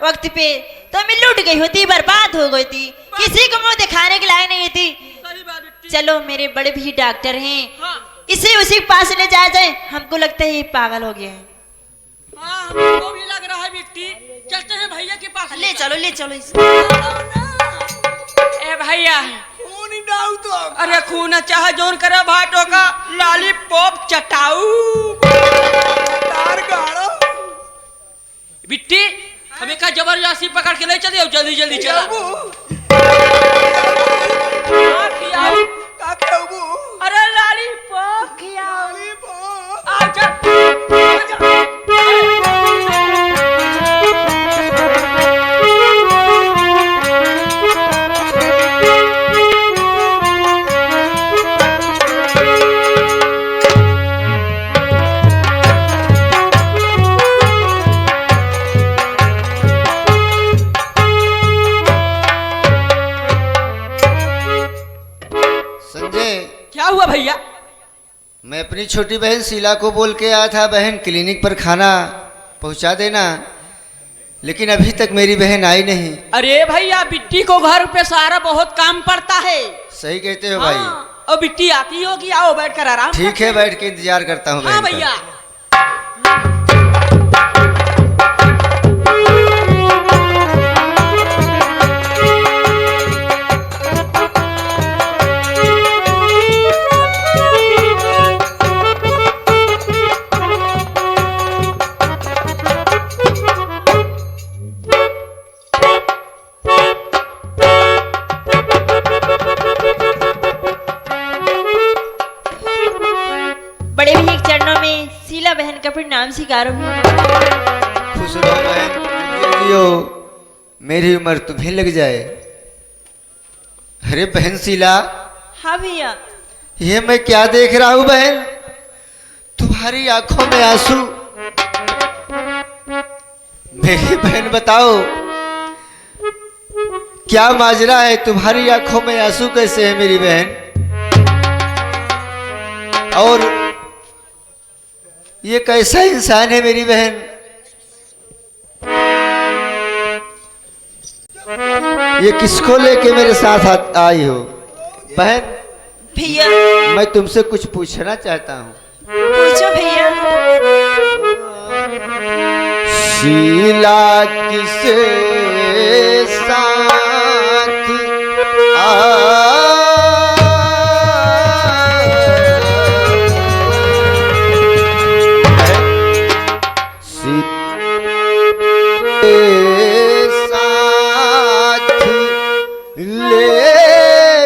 वक्त पे तो मैं लूट गई होती, बर्बाद हो गई थी, किसी को मुंह दिखाने के लायक नहीं थी। सही बात बिट्टी। चलो मेरे बड़े भी डॉक्टर हैं, हाँ इसे उसी के पास ले जाया जाए। हमको लगता है ये पागल हो गया है। हाँ हमको भी लग रहा है बिट्टी, चलते हैं भैया के पास। ले चलो इसे। ए भैया खून ही डाउ तो अरे खून चाहे जोन करे भाटो का लॉलीपॉप चटाऊ तार गाड़ो बिट्टी हमें का जबरदस्ती पकड़ के ले चलिए, जल्दी जल्दी चला। हाँ, खियाओ। का खाऊ अरे लॉलीपॉप खियाओ। आजा संजय, क्या हुआ भैया? मैं अपनी छोटी बहन शीला को बोल के आया था बहन क्लिनिक पर खाना पहुंचा देना, लेकिन अभी तक मेरी बहन आई नहीं। अरे भैया बिट्टी को घर पे सारा बहुत काम पड़ता है। सही कहते हो भाई। हाँ, और बिट्टी आती होगी, आओ बैठ कर आराम। ठीक है, बैठ के इंतजार करता हूँ हाँ बहन का। भैया। बड़े भैया के चरणों में शीला बहन का प्रणाम स्वीकारो। खुश रहो बहन, जियो, मेरी उम्र तुम्हें लग जाए। अरे बहन शीला, हाँ भैया। ये मैं क्या देख रहा हूँ बहन? तुम्हारी आंखों में आंसू। मेरी बहन बताओ क्या माजरा है? तुम्हारी आंखों में आंसू कैसे है मेरी बहन? और ये कैसा इंसान है मेरी बहन? ये किसको लेके मेरे साथ आई हो बहन? भैया मैं तुमसे कुछ पूछना चाहता हूँ। पूछो भैया। शीला किसे साथ साथ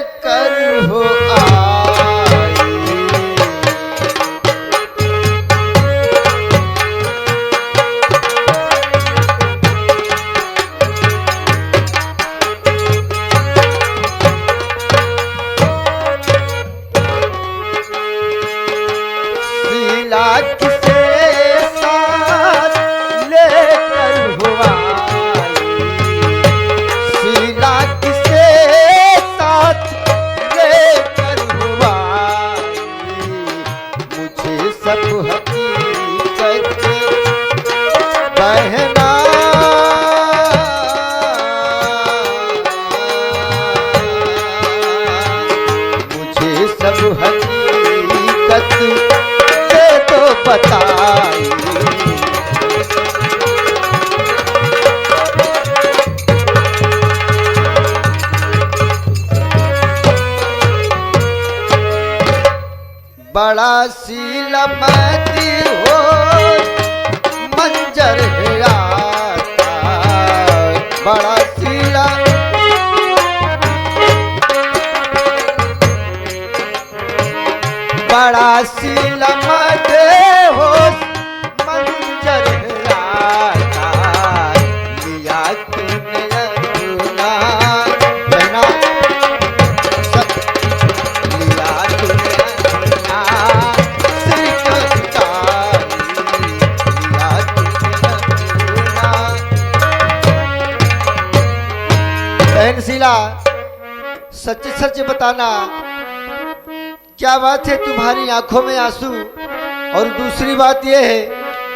लेकर हो आई। शीला किसे साथ लेकर हो आई। शीला किसे साथ लेकर हो आई। मुझे सब हकीकत बहना मुझे सब हकीकत दे तो बताई। बड़ा शीलमती हो मंजर है आता। बड़ा शीला बड़ा शीलमती हो मंजर है आता। लिया तूने अपना बना सब लिया तूने अपना सिर कटाई। लिया तूने अपना। बहन शीला, सच सच बताना क्या बात है तुम्हारी आंखों में आंसू? और दूसरी बात यह है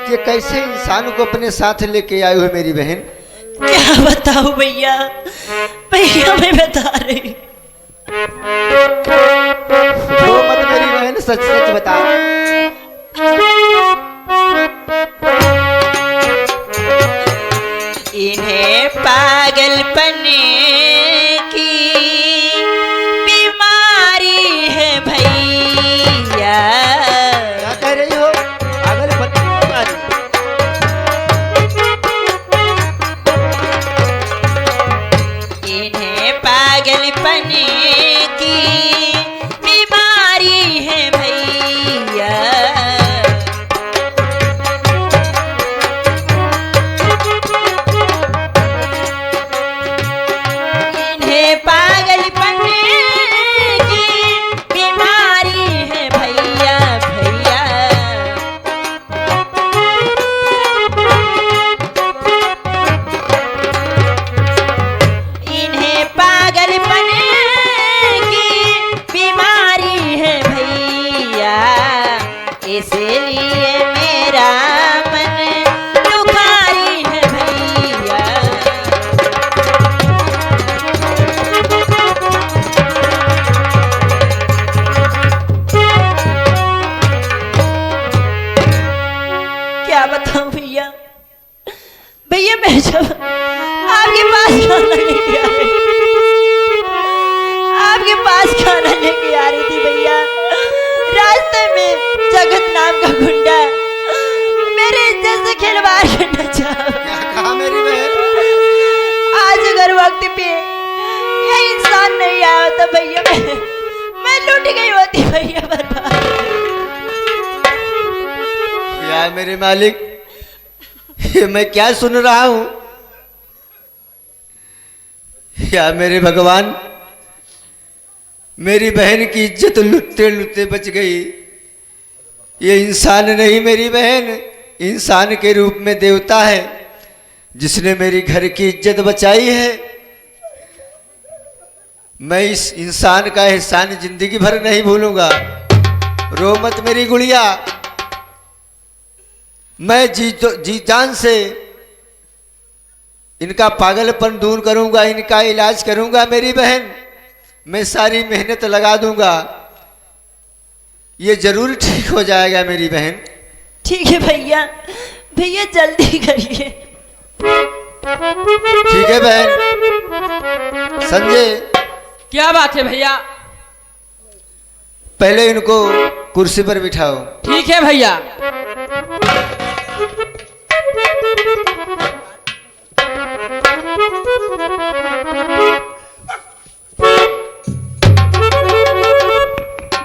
कि कैसे इंसान को अपने साथ लेके आए हो मेरी बहन? क्या बताऊं भैया, भैया मैं बता रही। रो मत मेरी बहन, सच सच बता। इन्हें पागलपन की बीमारी है भैया। क्या कह रही हो? पागलपन की बीमारी? इन्हें पागलपन की बीमारी है भैया। इन्हें पागलपन की बीमारी है भैया भैया। इन्हें पागलपन की बीमारी है भैया, इसलिए मेरा मन दुखारी है भैया। क्या बताऊं भैया, भैया मैं जब आपके पास खाना लेके आ रही, आपके पास खाना लेके आ रही थी भैया, रास्ते में जगत नाम का गुंडा मेरे इज्जत से खिलवाड़ करना चाहा। क्या कहा मेरी बहन? आज अगर वक्त पे ये इंसान नहीं आया होता भैया, मैं लूट गई होती भैया, बर्बाद। या मेरे मालिक, ये मैं क्या सुन रहा हूं? या मेरे भगवान, मेरी बहन की इज्जत लुटते लुटते बच गई। ये इंसान नहीं मेरी बहन, इंसान के रूप में देवता है, जिसने मेरी घर की इज्जत बचाई है। मैं इस इंसान का एहसान जिंदगी भर नहीं भूलूंगा। रो मत मेरी गुड़िया, मैं जी जान से इनका पागलपन दूर करूंगा, इनका इलाज करूंगा मेरी बहन। मैं सारी मेहनत लगा दूंगा, ये जरूर ठीक हो जाएगा मेरी बहन। ठीक है भैया, भैया जल्दी करिए। ठीक है बहन। संजय, क्या बात है भैया? पहले इनको कुर्सी पर बिठाओ। ठीक है भैया।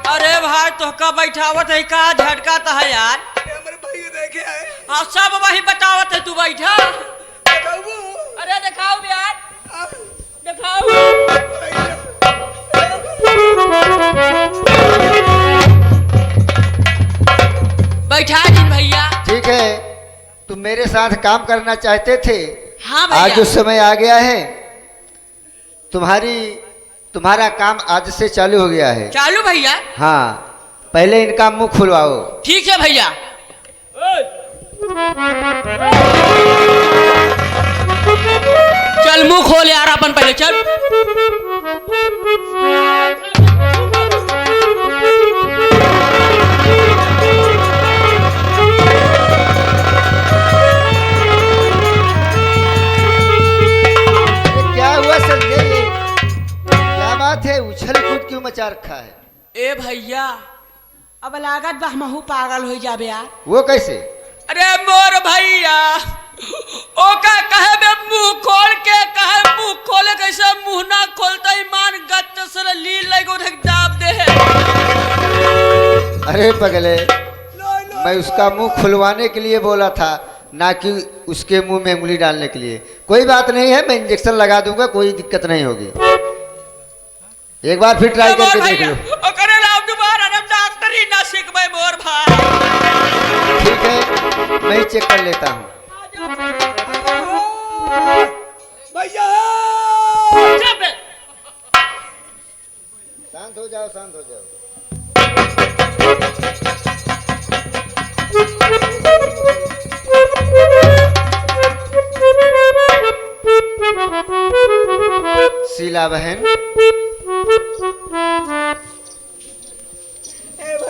अरे भाई तोहका बैठावत है का झटका तो है यार। हमारे भैया देखे आए। हाँ सब वही बतावत है, तू बैठा। बताओ। अरे दिखाओ यार, दिखाओ। बैठा दिन भैया। ठीक है, तुम मेरे साथ काम करना चाहते थे। हाँ भैया। आज जो समय आ गया है, तुम्हारा काम आज से चालू हो गया है। चालू भैया? हाँ, पहले इनका मुंह खुलवाओ। ठीक है भैया। चल मुंह खोल यार अपन पहले, चल। क्या हुआ संजय? ये क्या बात है? उछल कूद क्यों मचा रखा है? ए भैया, अब लागत बा हमहू पागल हो जाबे यार। वो कैसे? अरे मोर भैया, ओका कहे बे मुंह खोल के, कहे मुंह खोले कैसे मुंह ना खोलता ईमान गत्त से ली लगो दाब दे। अरे पगले, मैं उसका मुंह खुलवाने के लिए बोला था, ना कि उसके मुंह में उंगली डालने के लिए। कोई बात नहीं है, मैं इंजेक्शन लगा दूंगा, कोई दिक्कत नहीं होगी। एक बार फिर ट्राई करके देख लो। ओकरे लाव दोबारा हम डॉक्टर ही ना सीखबे मोर भाई। ठीक है, मैं चेक कर लेता हूँ। भैया शांत हो जाओ, शांत हो जाओ। शीला बहन,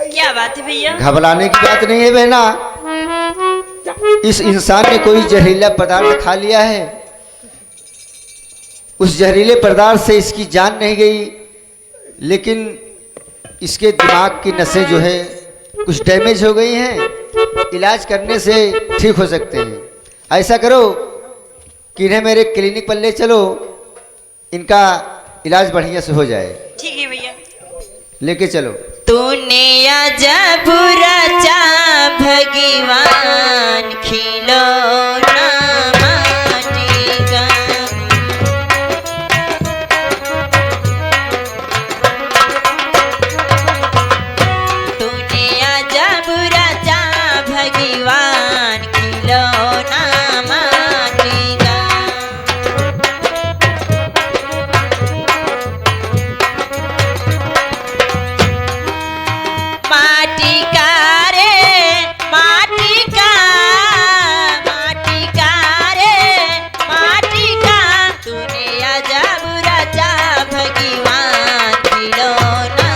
क्या बात है भैया? घबराने की बात नहीं है बहना। इस इंसान ने कोई जहरीला पदार्थ खा लिया है। उस जहरीले पदार्थ से इसकी जान नहीं गई, लेकिन इसके दिमाग की नसें जो है कुछ डैमेज हो गई हैं। इलाज करने से ठीक हो सकते हैं। ऐसा करो कि इन्हें मेरे क्लिनिक पर ले चलो, इनका इलाज बढ़िया से हो जाए। ठीक है भैया। लेके चलो। तूने आजा बुरा चा भगवान खिलौना माटी का। तूने आजा बुरा चा भगवान खिलौना माटी का। माटी का रे माटी का, माटी का रे माटी का। तूने आजा बुरा चा भगवान खिलौना।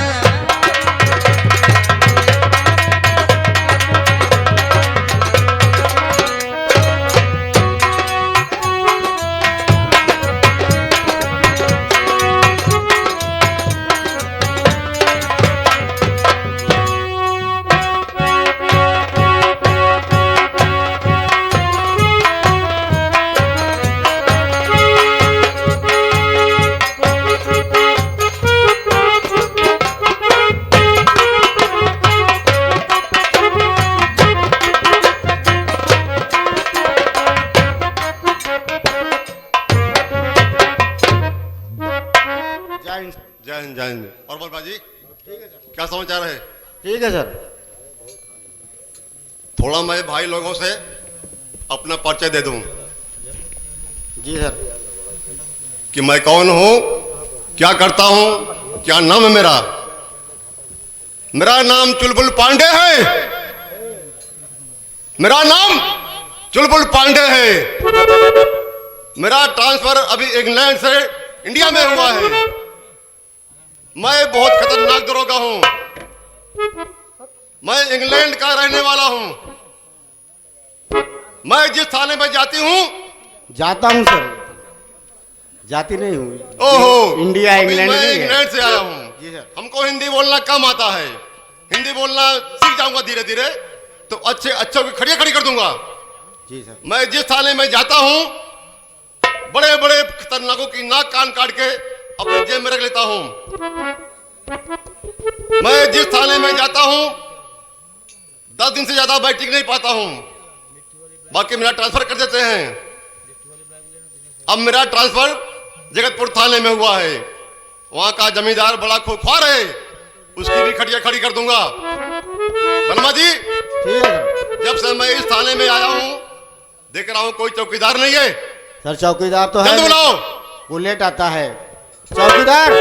जय हिंद जय हिंद। और बोल बाजी, क्या समाचार है? ठीक है सर। थोड़ा मैं भाई लोगों से अपना परिचय दे दूं जी सर। कि मैं कौन हूं, क्या करता हूं, क्या नाम है मेरा। मेरा नाम चुलबुल पांडे है। मेरा नाम चुलबुल पांडे है। मेरा ट्रांसफर अभी इंग्लैंड से इंडिया में हुआ है। मैं बहुत खतरनाक दरोगा हूं। मैं इंग्लैंड का रहने वाला हूं। मैं जिस थाने में जाती हूं, जाता हूं सर, जाती नहीं हूँ। ओहो, इंडिया अभी इंग्लैंड मैं नहीं है। इंग्लैंड से आया हूं। जी सर। हमको हिंदी बोलना कम आता है। हिंदी बोलना सीख जाऊंगा धीरे धीरे, तो अच्छों की खड़िया खड़ी कर दूंगा। जी सर। मैं जिस थाने में जाता हूं, बड़े बड़े खतरनाकों की नाक कान काट के अपने जेब में रख लेता हूं। मैं जिस थाने में जाता हूं 10 दिन से ज्यादा बैठ नहीं पाता हूं, बाकी मेरा ट्रांसफर कर देते हैं। अब मेरा ट्रांसफर जगतपुर थाने में हुआ है। वहां का जमींदार बड़ा खूंखार है, उसकी भी खटिया खड़ी कर दूंगा। बनमा जी, ठीक है सर। जब से मैं इस थाने में आया हूं, देख रहा हूं कोई चौकीदार नहीं है। सर चौकीदार तो जल्द है, बुलाओ। वो लेट आता है। चौकीदार,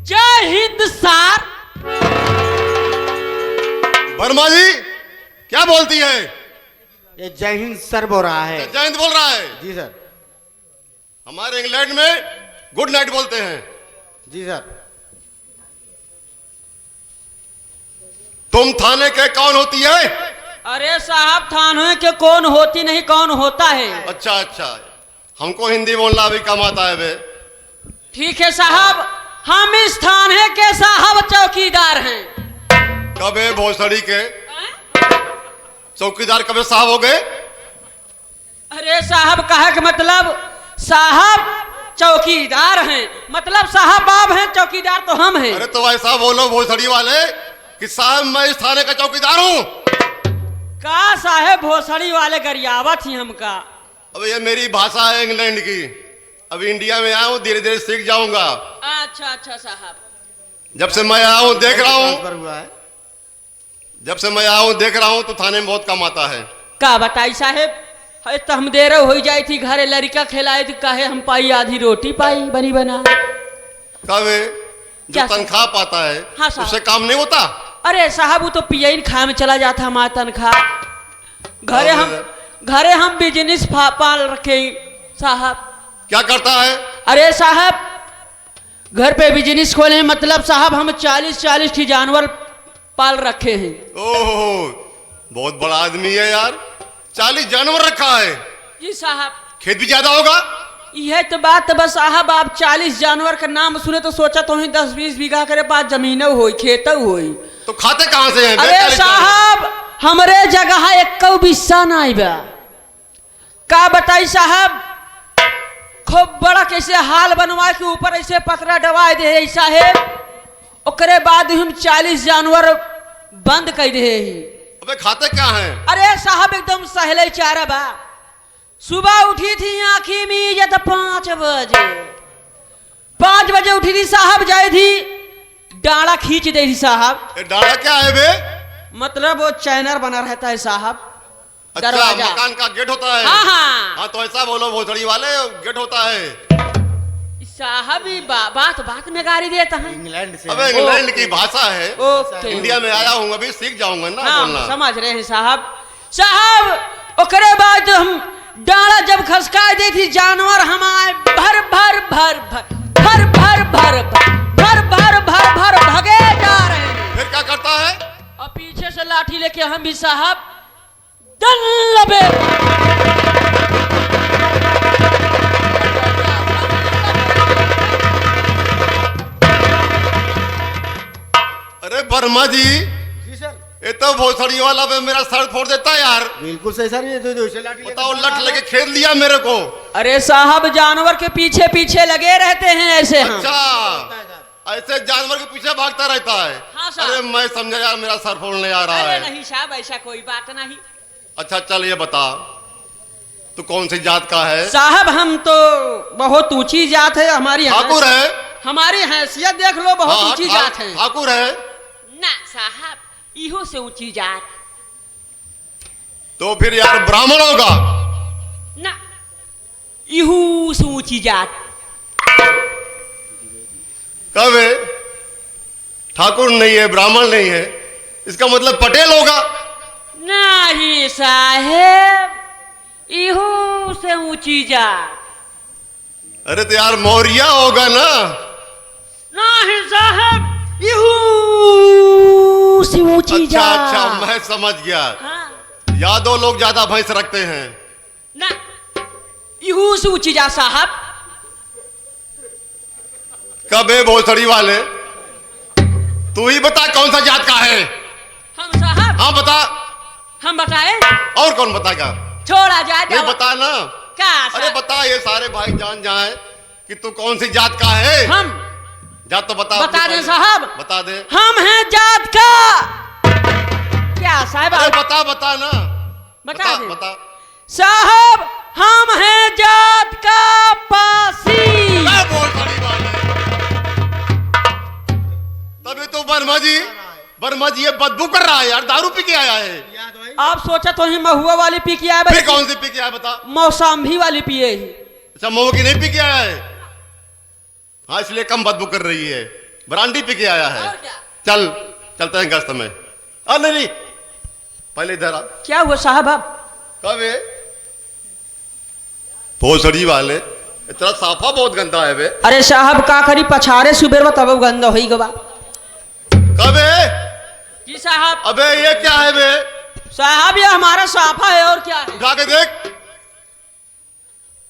जय हिंद सर। वर्मा जी, क्या बोलती है? ये जय हिंद सर बोल रहा है। जय हिंद बोल रहा है। जी सर। हमारे इंग्लैंड में गुड नाइट बोलते हैं। जी सर। तुम थाने के कौन होती है? अरे साहब, थाने के कौन होती नहीं, कौन होता है। अच्छा अच्छा, हमको हिंदी बोलना भी कम आता है बे। ठीक है साहब, हम इस थाने के साहब चौकीदार हैं। कबे भोसड़ी के चौकीदार कबे साहब हो गए? अरे साहब कहा कि मतलब साहब चौकीदार हैं, मतलब साहब बाब हैं, चौकीदार तो हम हैं। अरे तो ऐसा बोलो भोसड़ी वाले कि साहब मैं इस थाने का चौकीदार हूँ। का साहेब भोसड़ी वाले गरियावत ही हमका। अब ये मेरी भाषा है इंग्लैंड की। अभी इंडिया में आया हूँ, धीरे धीरे सीख जाऊंगा। अच्छा अच्छा साहब, जब से मैं आया हूँ देख रहा हूँ, ट्रांसफर हुआ है। जब से मैं आया हूँ देख रहा हूँ तो थाने में बहुत कम आता है। का बताई साहेब, है तो हम देर हो जाई थी घरे लड़का खिलाए तो काहे हम पाई आधी रोटी पाई बनी बना। कब जो क्या साहब? तनख्वाह पाता है हाँ साहब। उससे काम नहीं होता। अरे साहब वो तो पियन खाए में चला जाता हमारा तनख्वाह। घरे हम बिजनेस पाल रखे साहब। क्या करता है? अरे साहब घर पे बिजनेस खोले मतलब साहब हम 40 की जानवर पाल रखे हैं। ओहो बहुत बड़ा आदमी है यार, 40 जानवर रखा है। जी साहब। खेत भी ज्यादा होगा। यह तो बात बस साहब आप 40 जानवर का नाम सुने तो सोचा तो 10-20 बीघा करे पास जमीन हो खेत हो। तो खाते कहाँ से हैं? अरे साहब हमरे जगह एक बिस्सा नहीं बा। का बताई साहब खूब बड़ा कैसे हाल बनवा के ऊपर ऐसे पतरा डबा दे ऐसा है। ओकरे बाद हम 40 जानवर बंद कर दे। अबे खाते क्या हैं? अरे साहब एकदम सहले चारा बा। सुबह उठी थी आँखी में जब 5 बजे 5 बजे उठी थी साहब जाए थी डाड़ा खींच दे थी साहब। ये डाला क्या है बे? मतलब वो चैनर बना रहता है साहब। अच्छा दरवाजा। मकान का गेट होता है। हाँ हाँ हाँ तो ऐसा बोलो भोसड़ी वाले गेट होता है। साहब ही बात में गाड़ी देता है। इंग्लैंड से अबे इंग्लैंड की भाषा है। ओके इंडिया में आया हूँ अभी सीख जाऊंगा ना हाँ बोलना। समझ रहे हैं साहब। साहब ओकरे बाद हम डाला जब खसका दे थी जानवर हमारे भर भर भर भर भर भर भर भर भर भर भगे जा रहे हैं। फिर क्या करता है? और पीछे से लाठी लेके हम भी साहब दल्लबे। अरे वर्मा जी जी सर। ये तो भोसड़ी वाला पे मेरा सर फोड़ देता है यार। बिल्कुल सही सर, ये दो से लाठी बताओ लट लेके खेल लिया मेरे को। अरे साहब जानवर के पीछे पीछे लगे रहते हैं ऐसे हम। अच्छा ऐसे जानवर के पीछे भागता रहता है। हाँ साहब। अरे मैं समझा यार मेरा सर फोड़ने आ रहा अरे है। नहीं साहब ऐसा कोई बात नहीं। अच्छा चल ये बता तू कौन सी जात का है? साहब हम तो बहुत ऊंची जात है हमारी। ठाकुर है? हमारी हैसियत देख लो बहुत हाँ, ऊंची जात है। ठाकुर है ना साहब इहो से ऊंची जात। तो फिर यार ब्राह्मण होगा। ना इहू से ऊंची जात। कब है? ठाकुर नहीं है ब्राह्मण नहीं है इसका मतलब पटेल होगा। नहीं साहेब इहू से ऊंची जात। अरे तो यार मौर्य होगा ना। नहीं साहब इहू से ऊंची अच्छा जात। अच्छा मैं समझ गया। हाँ यादव लोग ज्यादा भैंस रखते हैं। ना इहू से ऊंची जात साहब। कब है भोसड़ी वाले? तू ही बता कौन सा जात का है? हम साहब हाँ बता। हम बताए और कौन बताएगा? छोड़ा जाए नहीं बता ना। क्या अरे साहब? बता ये सारे भाई जान जाए कि तू कौन सी जात का है। हम जात तो बता। बता अपनी दे पहले। साहब। बता दे। हम हैं जात का। क्या साहब अरे आप बता बता ना। बता दे। बता। साहब हम हैं जात का पासी। क्या भोसड़ी वाले? तभी तो वर्मा जी ये बदबू कर रहा है यार, दारू पी के आया है। आप सोचा तो ही महुआ वाली पी के आया फिर कौन सी पी के आया बता? मौसम्भी वाली पिए ही। अच्छा मऊ की नहीं पी के आया है। हाँ इसलिए कम बदबू कर रही है। ब्रांडी पी के आया है। और क्या? चल चलते हैं गश्त में। नहीं पहले इधर आ। क्या हुआ साहब आप? कब है? भोसड़ी वाले इतना साफा बहुत गंदा है बे। अरे साहब का करी पछाड़े सुबेर तब गंद हो गवा। कब है? जी साहब। अबे ये क्या है बे? साहब ये हमारा साफा है और क्या है? उठा के देख।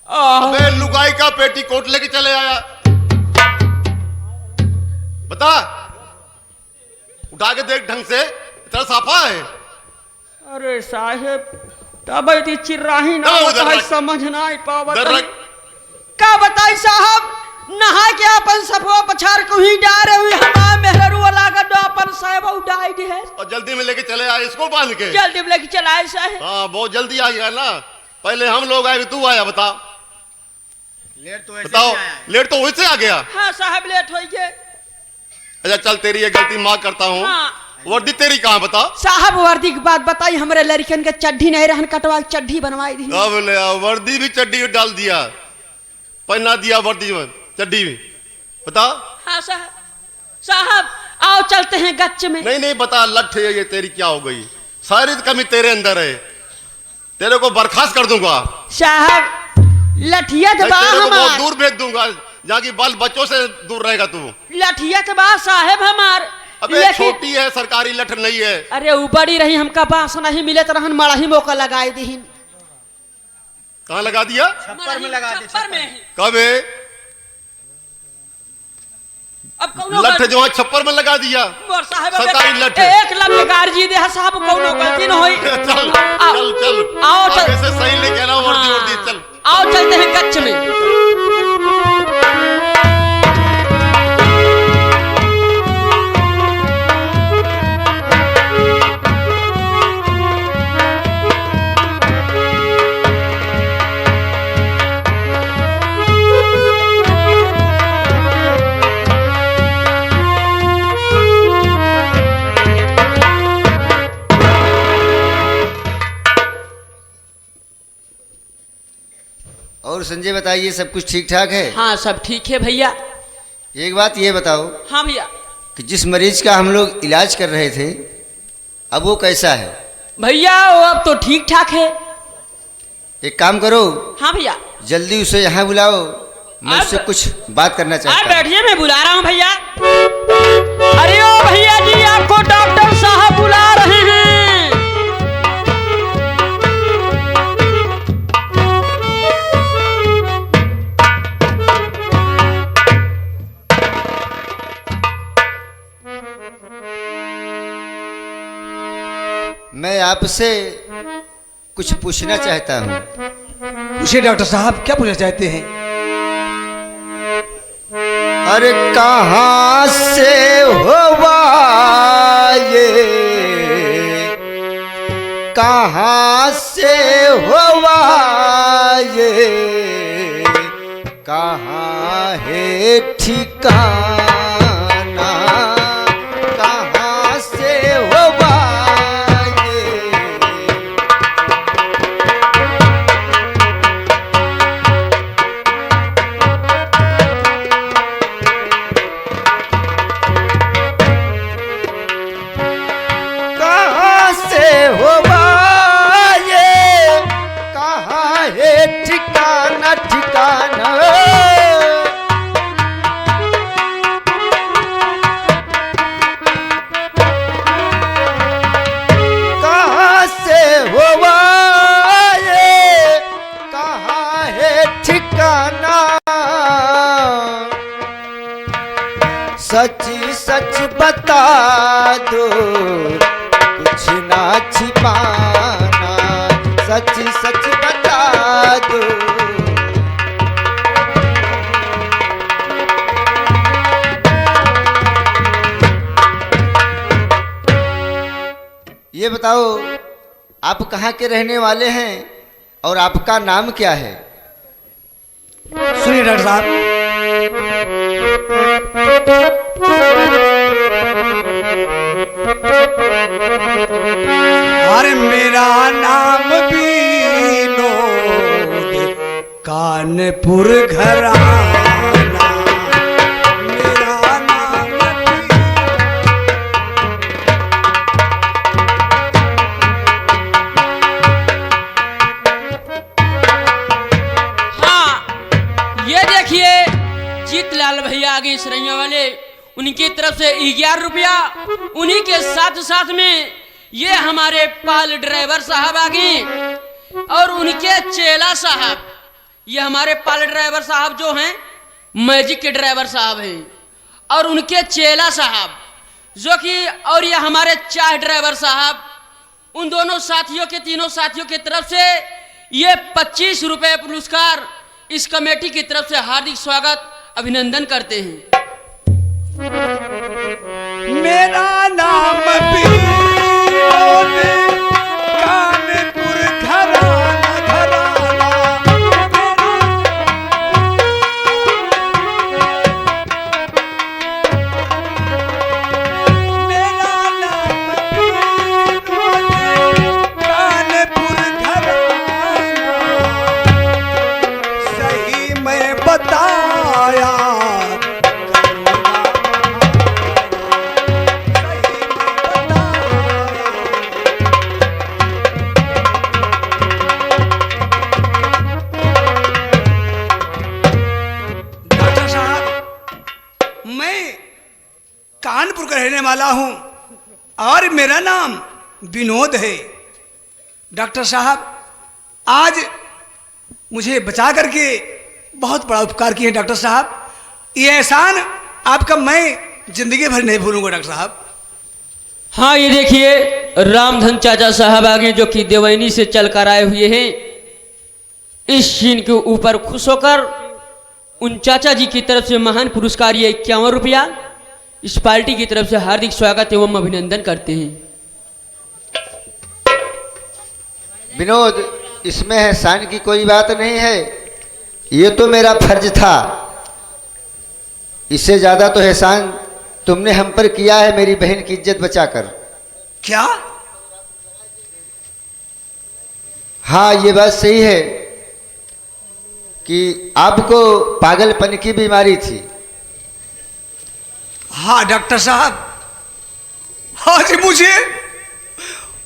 अबे लुगाई का पेटीकोट लेके चले आया। बता उठा के देख ढंग से, इतना साफा है। अरे साहेब तब इतनी चिर्राही ना ना, होता उधर है, रख। समझ ना ही पावत उधर है। रख। का बताई साहब नहा के अपन सफवा पछाड़ को ही डारे हुई हमारा मेहरू वाला का दो अपन साहब उड़ाई दी है। और जल्दी में लेके चले आए इसको बांध के। जल्दी में लेके चलाए साहब। हाँ बहुत जल्दी आ गया ना। पहले हम लोग आए तू आया। बता लेट तो ऐसे बताओ। ही आया है। लेट तो वैसे आ गया। हाँ साहब लेट हो गए। अच्छा चल तेरी ये गलती माफ करता हूँ। हाँ वर्दी तेरी कहाँ बता? साहब वर्दी की बात बताई, हमारे लड़कन के चड्ढी नहीं रहन कटवा के चड्ढी बनवाई दी। अब ले वर्दी भी चड्डी में डाल दिया, पहना दिया वर्दी में चड्डी में, बता। हाँ साहब, साहब आओ चलते हैं गच्च में। नहीं नहीं बता, लठ ये तेरी क्या हो गई? सारी कमी तेरे अंदर है, तेरे को बर्खास्त कर दूंगा। साहब लठिया के बाद तेरे को बहुत हमार दूर भेज दूंगा, जहाँ की बाल बच्चों से दूर रहेगा तू। लठिया के बाद साहेब हमार अबे लेकिन छोटी है, सरकारी लठ नहीं है। अरे वो बड़ी रही, हमका बांस नहीं मिले तो रहन मड़ा ही मौका लगाई दी। कहाँ लगा दिया? छप्पर में लगा दी। छप्पर में कब है? अब कौनो लठ जो है छप्पर में लगा दिया, मोर साहब सरकारी लठ है। एक लम्बे गार्जी दे साहब, कौनो गलती न होई। चल आओ, चल चल, आओ चल। आगे से सही लेके आना वर्दी हाँ, वर्दी, चल। आओ चलते हैं गच्च में। और संजय बताइए, सब कुछ ठीक ठाक है? हाँ सब ठीक है भैया। एक बात ये बताओ हाँ भैया। कि जिस मरीज का हम लोग इलाज कर रहे थे, अब वो कैसा है? भैया वो अब तो ठीक ठाक है। एक काम करो, हाँ भैया। जल्दी उसे यहाँ बुलाओ, मैं अब- उससे कुछ बात करना आप चाहता हूँ। बैठिए, मैं बुला रहा हूँ भैया। अरे ओ भैया जी, आपको डॉक्टर साहब बुला रहे हैं। मैं आपसे कुछ पूछना चाहता हूँ। पूछिए डॉक्टर साहब, क्या पूछना चाहते हैं? अरे कहाँ से होवा ये, कहाँ से होवा ये, कहाँ है ठिकाना, कहाँ से होवा ये। कहाँ से होगा ये, कहाँ है ठिकाना, ठिकाना। कहाँ से होगा ये, कहाँ है ठिकाना। सच सच बता दो, कुछ ना छिपाना, सच सच बता दो। ये बताओ, आप कहाँ के रहने वाले हैं और आपका नाम क्या है? सुनिए डॉक्टर साहब, अरे मेरा नाम विनोद, कानपुर घराना। मेरा नाम हाँ ये देखिए, जीतलाल भैया आगे सरैया वाले, उनकी तरफ से 11 रुपया, उन्हीं के साथ साथ में ये हमारे पाल ड्राइवर साहब आगे, और उनके चेला साहब, ये हमारे पाल ड्राइवर साहब जो हैं मैजिक के ड्राइवर साहब हैं, और उनके चेला साहब जो कि, और ये हमारे चाय ड्राइवर साहब, उन दोनों साथियों के, तीनों साथियों की तरफ से ये 25 रुपए पुरस्कार इस कमेटी की तरफ से हार्दिक स्वागत अभिनंदन करते हैं। मेरा नाम विनोद, कानपुर घराना, घराना। मेरा नाम बताया डॉक्टर साहब, मैं कानपुर का रहने वाला हूं और मेरा नाम विनोद है। डॉक्टर साहब, आज मुझे बचा करके बहुत बड़ा उपकार किए डॉक्टर साहब। ये एहसान आपका मैं जिंदगी भर नहीं भूलूंगा डॉक्टर साहब। हाँ, ये देखिए रामधन चाचा साहब आगे जो कि देवैनी से चल कर आए हुए हैं। इस सीन के ऊपर खुश होकर उन चाचा जी की तरफ से महान पुरस्कार ये 51 रुपया इस पार्टी की तरफ से हार्दिक स्वागत एवं अभिनंदन करते हैं। विनोद, इसमें एहसान की कोई बात नहीं है, ये तो मेरा फर्ज था। इससे ज़्यादा तो एहसान तुमने हम पर किया है मेरी बहन की इज्जत बचाकर। क्या? हाँ, ये बात सही है कि आपको पागलपन की बीमारी थी। हाँ डॉक्टर साहब, आज मुझे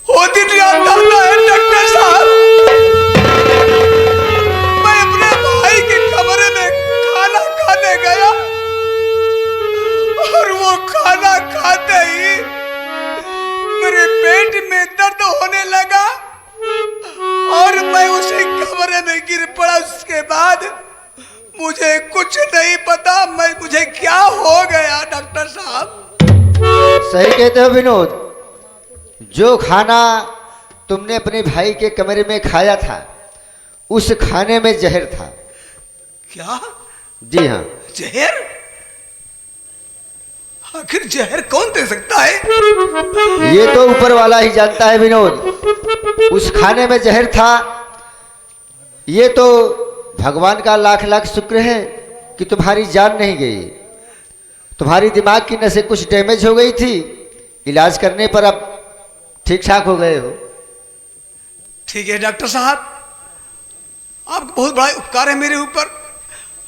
वो दिन याद आता है डॉक्टर साहब। मैं अपने भाई के कमरे में खाना खाने गया और वो खाना खाते ही मेरे पेट में दर्द होने लगा और मैं उसी कमरे में गिर पड़ा। उसके बाद मुझे कुछ नहीं पता मुझे क्या हो गया डॉक्टर साहब। सही कहते हो विनोद, जो खाना तुमने अपने भाई के कमरे में खाया था उस खाने में जहर था। क्या? जी हाँ। जहर? आखिर जहर कौन दे सकता है? ये तो ऊपर वाला ही जानता है विनोद। उस खाने में जहर था, ये तो भगवान का लाख लाख शुक्र है कि तुम्हारी जान नहीं गई। तुम्हारी दिमाग की नसें कुछ डैमेज हो गई थी, इलाज करने पर अब ठीक ठाक हो गए हो। ठीक है डॉक्टर साहब, आपका बहुत बड़ा उपकार है मेरे ऊपर।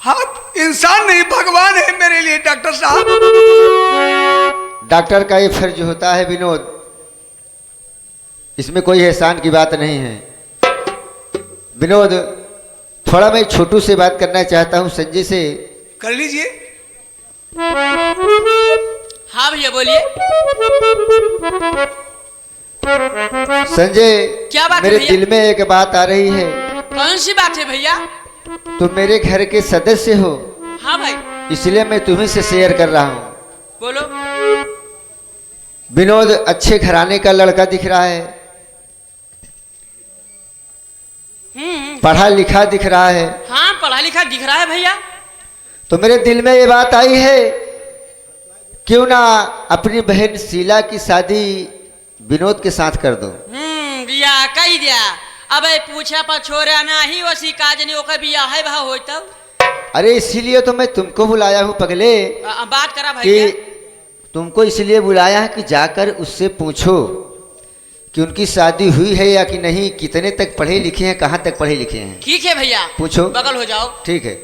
आप इंसान नहीं भगवान है मेरे लिए डॉक्टर साहब। डॉक्टर का ये फर्ज होता है विनोद, इसमें कोई एहसान की बात नहीं है। विनोद, थोड़ा मैं छोटू से बात करना चाहता हूँ, संजय से। कर लीजिए। हाँ भैया बोलिए। संजय, क्या बात है मेरे भैया? दिल में एक बात आ रही है। कौन सी बात है भैया? तुम मेरे घर के सदस्य हो, हाँ भाई इसलिए मैं तुम्ही से शेयर कर रहा हूँ। बोलो। विनोद अच्छे घराने का लड़का दिख रहा है, पढ़ा लिखा दिख रहा है। हाँ, पढ़ा लिखा दिख रहा है भैया। तो मेरे दिल में ये बात आई है, क्यों ना अपनी बहन शीला की शादी विनोद के साथ कर दो। बिया कही दिया। अब पूछा पछोरा नहीं वसी काज नहीं ओकर बिया है भा होई तब। अरे इसीलिए तो मैं तुमको बुलाया हूँ पगले, बात करा भैया। कि तुमको इसलिए बुलाया है कि जाकर उससे पूछो कि उनकी शादी हुई है या कि नहीं, कितने तक पढ़े लिखे हैं, कहाँ तक पढ़े लिखे हैं। ठीक है भैया, पूछो। बगल हो जाओ। ठीक है।